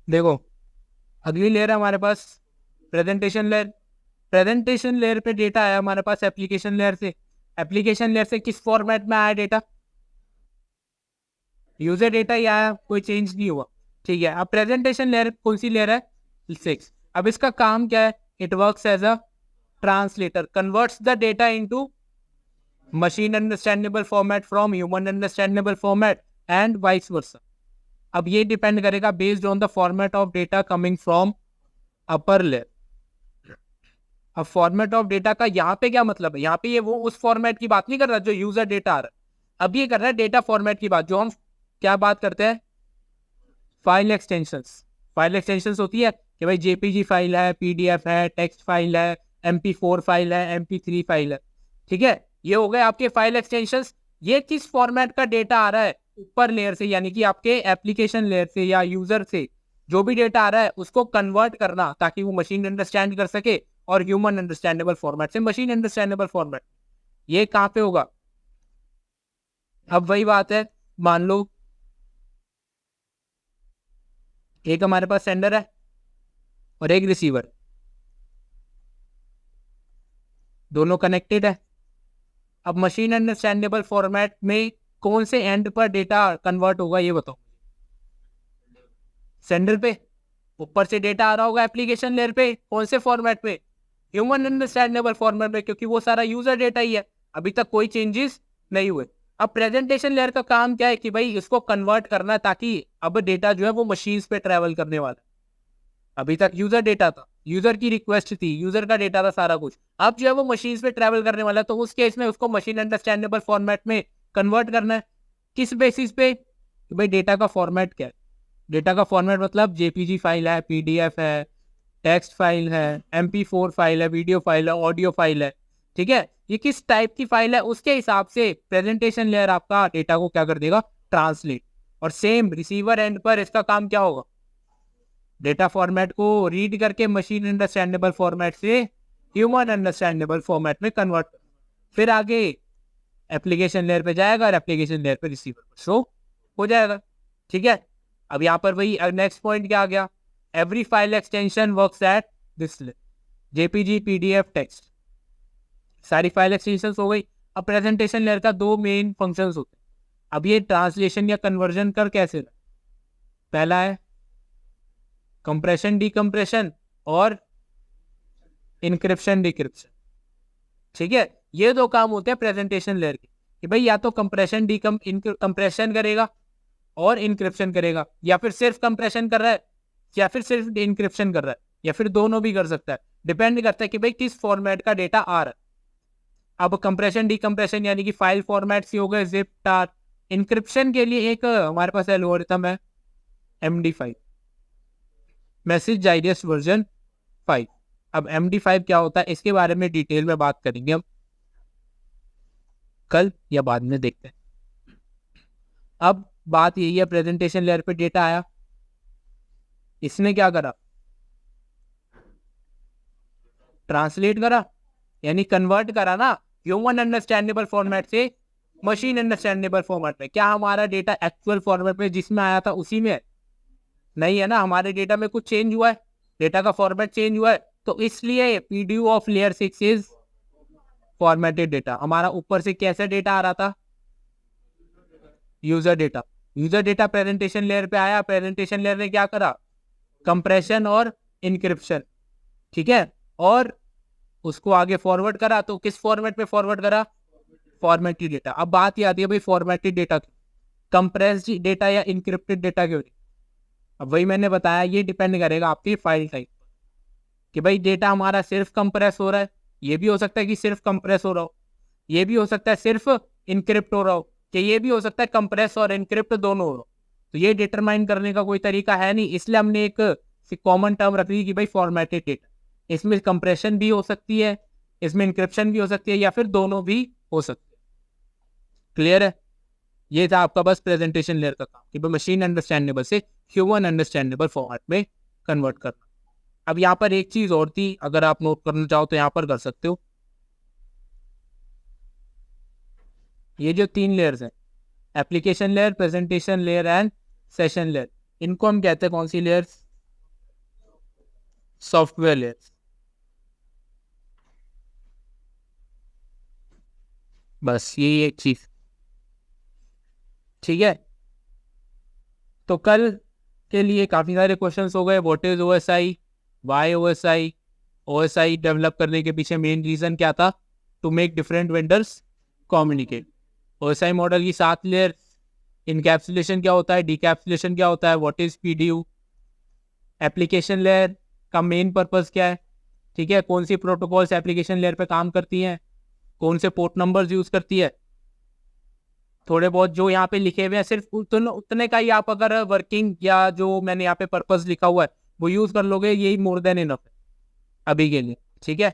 देखो, अगली लेयर है हमारे पास प्रेजेंटेशन लेयर। प्रेजेंटेशन लेयर पे डेटा आया हमारे पास एप्लीकेशन लेयर से। एप्लीकेशन लेयर से किस फॉर्मेट में आया डेटा? यूजर डेटा ही आया, कोई चेंज नहीं हुआ। ठीक है, अब प्रेजेंटेशन लेयर कौन सी लेयर है? 6। अब इसका काम क्या है? It works as a translator, converts the data into machine understandable format from human understandable format and vice versa. अब ये डिपेंड करेगा based on the format of data coming from upper layer. अब फॉर्मेट ऑफ डेटा का यहाँ पे क्या मतलब है? यहाँ पे ये वो उस फॉर्मेट की बात नहीं कर रहा जो यूजर डेटा आ रहा है, अब ये कर रहा है डेटा फॉर्मेट की बात, जो हम क्या बात करते हैं, फाइल एक्सटेंशंस। फाइल एक्सटेंशंस होती है कि भाई जेपीजी फाइल है, पीडीएफ है, टेक्स्ट फाइल है, MP4 फाइल है, MP3 फाइल है। ठीक है, ये हो गए आपके फाइल एक्सटेंशंस। ये किस फॉर्मेट का डेटा आ रहा है ऊपर लेयर से, यानी कि आपके एप्लीकेशन लेयर से या यूजर से जो भी डेटा आ रहा है उसको कन्वर्ट करना ताकि वो मशीन अंडरस्टैंड कर सके, और ह्यूमन अंडरस्टैंडेबल फॉर्मेट से मशीन अंडरस्टैंडेबल फॉर्मेट। ये कहां पे होगा? अब वही बात है, मान लो एक हमारे पास सेंडर है और एक रिसीवर, दोनों कनेक्टेड है। अब मशीन अंडरस्टैंडेबल फॉर्मेट में कौन से एंड पर डेटा कन्वर्ट होगा ये बताओ? सेंडर पे। ऊपर से डेटा आ रहा होगा एप्लीकेशन लेयर पे, कौन से फॉर्मेट पे? ह्यूमन अंडरस्टैंडेबल फॉर्मेट में, क्योंकि वो सारा यूजर डेटा ही है, अभी तक कोई चेंजेस नहीं हुए। अब प्रेजेंटेशन लेयर का काम क्या है कि भाई इसको कन्वर्ट करना ताकि अब डेटा जो है वो मशीन्स पे ट्रेवल करने वाला है। अभी तक यूजर डेटा था, यूजर की रिक्वेस्ट थी, यूजर का डेटा था सारा कुछ। अब जो है वो मशीन पे ट्रेवल करने वाला है, तो उस केस में उसको मशीन अंडरस्टैंडेबल फॉर्मेट में कन्वर्ट करना है। किस बेसिस पे? कि भाई डेटा का फॉर्मेट क्या है। डेटा का फॉर्मेट मतलब जेपीजी फाइल है, पीडीएफ है, टेक्स्ट फाइल है, MP4 फाइल है, वीडियो फाइल है, ऑडियो फाइल है। ठीक है, ये किस टाइप की फाइल है उसके हिसाब से प्रेजेंटेशन लेयर आपका डेटा को क्या कर देगा? ट्रांसलेट। और सेम रिसीवर एंड पर इसका काम क्या होगा? डेटा फॉर्मेट को रीड करके मशीन अंडरस्टैंडेबल फॉर्मेट से ह्यूमन अंडरस्टैंडेबल फॉर्मेट में कन्वर्ट, फिर आगे एप्लीकेशन लेयर पे जाएगा और एप्लीकेशन लेयर पे रिसीवर पर शो हो जाएगा। ठीक है, अब यहाँ पर वही नेक्स्ट पॉइंट क्या आ गया? Every file extension works at this layer, JPG, PDF, text, सारी फाइल एक्सटेंशन हो गई। अब प्रेजेंटेशन लेयर का दो मेन फंक्शंस होते हैं। अब ये ट्रांसलेशन या कन्वर्जन कर कैसे रहा? पहला है कंप्रेशन डिकम्प्रेशन और इनक्रिप्शन डिक्रिप्शन। ठीक है, ये दो काम होते हैं प्रेजेंटेशन लेयर के, कि भाई या तो कंप्रेशन कंप्रेशन करेगा और इनक्रिप्शन करेगा, या फिर सिर्फ कंप्रेशन कर रहा है, या फिर सिर्फ इनक्रिप्शन कर रहा है, या फिर दोनों भी कर सकता है। डिपेंड करता है कि भाई किस फॉर्मेट का डेटा आ रहा है। अब कंप्रेशन डिकम्प्रेशन यानी कि फाइल फॉर्मेट हो गए जिप, टार। इनक्रिप्शन के लिए एक हमारे पास एल्गोरिथम है, MD5, मैसेज डाइजेस्ट वर्जन 5। अब MD5 क्या होता है इसके बारे में डिटेल में बात करेंगे हम कल या बाद में, देखते हैं। अब बात यही है, प्रेजेंटेशन लेयर पे डेटा आया, इसने क्या करा? ट्रांसलेट करा, यानी कन्वर्ट करा ना, ह्यूमन अंडरस्टैंडेबल फॉर्मेट से मशीन अंडरस्टैंडेबल फॉर्मेट में। क्या हमारा डेटा एक्चुअल फॉर्मेट में जिसमें आया था उसी में है? नहीं है ना, हमारे डेटा में कुछ चेंज हुआ है, डेटा का फॉर्मेट चेंज हुआ है। तो इसलिए PDU of layer 6 is formatted data. हमारा ऊपर से कैसा डेटा आ रहा था? User data. User data presentation layer पे आया, प्रेजेंटेशन लेयर ने क्या करा? कंप्रेशन और इनक्रिप्शन। ठीक है, और उसको आगे फॉरवर्ड करा, तो किस फॉर्मेट में फॉरवर्ड करा? Formatted data. अब बात ये आती है भाई फॉर्मेटेड डेटा की, कंप्रेस्ड डेटा या इनक्रिप्टेड डेटा क्यों? अब वही मैंने बताया, ये डिपेंड करेगा आपकी फाइल टाइप, कि भाई डेटा हमारा सिर्फ कंप्रेस हो रहा है, ये भी हो सकता है कि सिर्फ कंप्रेस हो रहा हो, ये भी हो सकता है सिर्फ इनक्रिप्ट हो रहा हो, कि ये भी हो सकता है कंप्रेस और इनक्रिप्ट दोनों हो रहा हो। तो ये डिटरमाइन करने का कोई तरीका है नहीं, इसलिए हमने एक कॉमन टर्म रख ली कि भाई फॉर्मेटेड डेटा। इसमें कंप्रेशन भी हो सकती है, इसमें इंक्रिप्शन भी हो सकती है, या फिर दोनों भी हो सकते हैं। क्लियर है? ये था आपका बस प्रेजेंटेशन लेयर का काम, कि मशीन अंडरस्टैंडेबल से ह्यूमन अंडरस्टैंडेबल फॉर्मेट में कन्वर्ट करना। अब यहाँ पर एक चीज और थी, अगर आप नोट करना चाहो तो यहाँ पर कर सकते हो। ये जो 3 लेयर्स हैं, application layer, presentation layer and session layer, इनको हम कहते हैं कौन सी लेयर्स? सॉफ्टवेयर लेयर, बस यही एक चीज। ठीक है, तो कल के लिए काफी सारे क्वेश्चंस हो गए। What is OSI, why OSI, OSI develop करने के पीछे मेन रीजन क्या था, to make different vendors communicate. OSI model की 7 लेयर, इनकैप्सुलेशन क्या होता है, डिकैप्सुलेशन क्या होता है, what is PDU, application layer का मेन पर्पस क्या है, ठीक है, कौन सी प्रोटोकॉल्स एप्लीकेशन लेयर पे काम करती हैं, कौन से पोर्ट नंबर्स यूज करती है, थोड़े बहुत जो यहाँ पे लिखे हुए हैं सिर्फ उतने का ही आप अगर वर्किंग या जो मैंने यहाँ पे पर्पस लिखा हुआ है वो यूज कर लोगे, यही मोर देन इनफ है अभी के लिए। ठीक है।